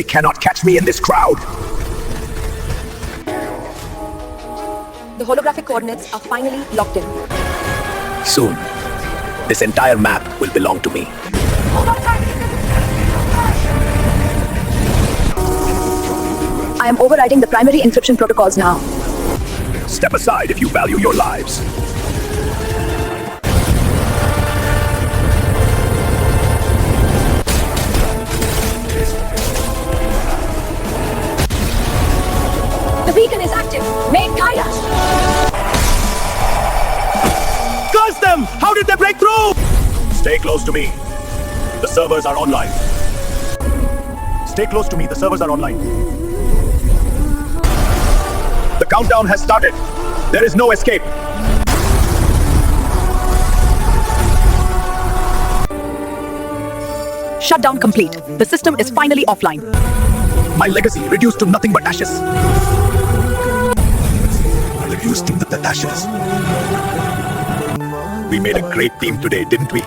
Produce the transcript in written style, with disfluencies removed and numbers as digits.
cannot catch me in this crowd. The holographic coordinates are finally locked in. Soon, this entire map will belong to me. I am overriding the primary encryption protocols now. Step aside if you value your lives. The beacon is active. May it guide us. Curse them! How did they break through? Stay close to me. The servers are online. Stay close to me. The servers are online. The countdown has started. There is no escape. Shutdown complete. The system is finally offline. My legacy reduced to nothing but ashes. Reduced to the ashes. We made a great team today, didn't we?